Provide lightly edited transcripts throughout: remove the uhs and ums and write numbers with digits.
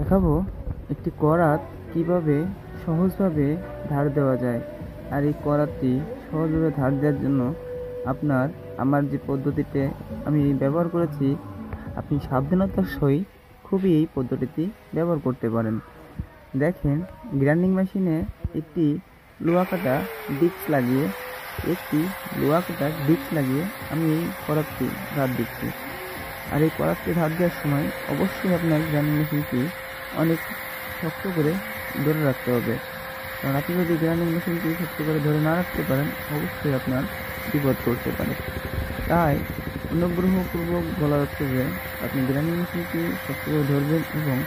দেখাবো একটি করাত কিভাবে সহজভাবে ধার দেওয়া যায়। আর এই করাতটি সহজভাবে ধার দেওয়ার জন্য আমার যে পদ্ধতিতে আমি ব্যবহার করেছি, আপনি সাবধানতার সহিত খুবই এই পদ্ধতিটি ব্যবহার করতে পারেন। দেখেন, গ্রাইন্ডিং মেশিনে একটি লোহা কাটা ডিস্ক লাগিয়ে আমি এই করাতটি ধার দিচ্ছি। আর এই করাতটি ধার দেওয়ার সময় অবশ্যই আপনার গ্রাইন্ডিং মেশিনটি অনেক শক্ত করে ধরে রাখতে হবে, কারণ আপনি যদি গ্রাইন্ডিং মেশিনটি শক্ত করে ধরে না রাখতে পারেন, অবশ্যই আপনার বিপদ করতে পারে। তাই অনুগ্রহপূর্বক বলা হচ্ছে যে আপনি গ্রাইন্ডিং মেশিনটি শক্ত করে ধরবেন এবং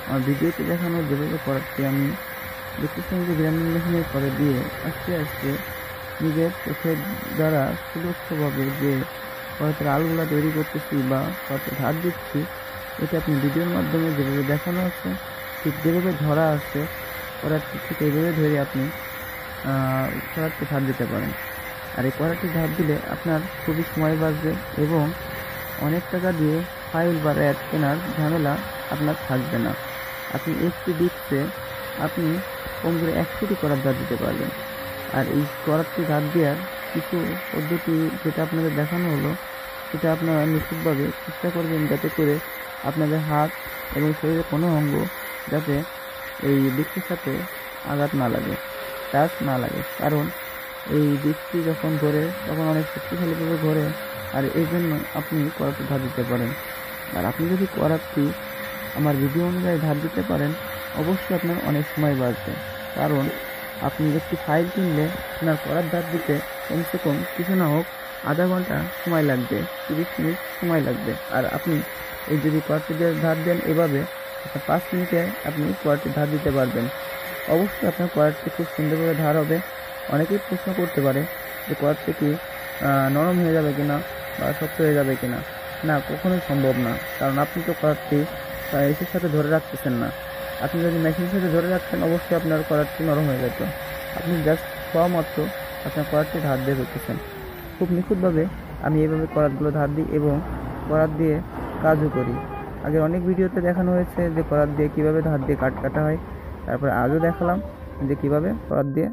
আমার ভিডিওতে দেখানো যেভাবে করাতটি আমি দেখতেছেন যে গ্রাইন্ডিং মেশিনের পরে দিয়ে আস্তে আস্তে নিজের চোখের দ্বারা সুদক্ষভাবে যে করাতের আলগুলা তৈরি করতেছি বা করাতে ধার দিচ্ছি, এটা আপনি ভিডিওর মাধ্যমে যেভাবে দেখানো আছে ঠিক যেভাবে ধরা আছে করাতটি ঠিক এইভাবে ধরে আপনি করাতটি ধার দিতে পারেন। আর এই করাতটি ধার দিলে আপনার খুবই সময় বাঁচবে এবং অনেক টাকা দিয়ে ফাইল বা র্যাক কেনার ঝামেলা আপনার থাকবে না। আপনি একটি ডিস্কে আপনি কম করে 100টি করাত ধার দিতে পারবেন। আর এই করাতটি ধার দেওয়ার কিছু পদ্ধতি যেটা আপনাদের দেখানো হলো, সেটা আপনারা নিশ্চিতভাবে চেষ্টা করবেন যাতে করে আপনাদের হাত এবং শরীরের কোনো অঙ্গ যাতে এই ডিস্কের সাথে আঘাত না লাগে, টাচ না লাগে। কারণ এই ডিস্কটি যখন ঘোরে তখন অনেক শক্তিশালীভাবে ঘোরে, আর এই জন্য আপনি করাতটি ধার দিতে পারেন। আর আপনি যদি করাতটি আমার ভিডিও অনুযায়ী ধার দিতে পারেন, অবশ্যই আপনার অনেক সময় বাঁচবে। কারণ আপনি একটি ফাইল কিনলে আপনার করাত ধার দিতে কমসে কম কিছু না হোক আধা ঘন্টা সময় লাগবে, 30 মিনিট সময় লাগবে। আর আপনি এই যদি করাতটি ধার দেন এভাবে, আপনার 5 মিনিটে আপনি করাতটি ধার দিতে পারবেন। অবশ্যই আপনার করাতটি খুব সুন্দরভাবে ধার হবে। অনেকেই প্রশ্ন করতে পারে যে করাতটি কি নরম হয়ে যাবে কিনা বা শক্ত হয়ে যাবে কিনা। না, কখনোই সম্ভব না, কারণ আপনি তো করাতটি এসির সাথে ধরে রাখতেছেন না। আপনি যদি মেশিনের সাথে ধরে রাখতেন, অবশ্যই আপনার করাতটি নরম হয়ে যেত। আপনি জাস্ট খাওয়া মাত্র আপনার করাতটি ধার দিয়ে করতেছেন। খুব নিখুঁতভাবে আমি এইভাবে করাতগুলো ধার দিই এবং করাত দিয়ে কাজও করি। আগে অনেক ভিডিওতে দেখানো হয়েছে যে করাত দিয়ে কীভাবে ধার দিয়ে কাটা হয়, তারপরে আজও দেখালাম যে কীভাবে করাত দিয়ে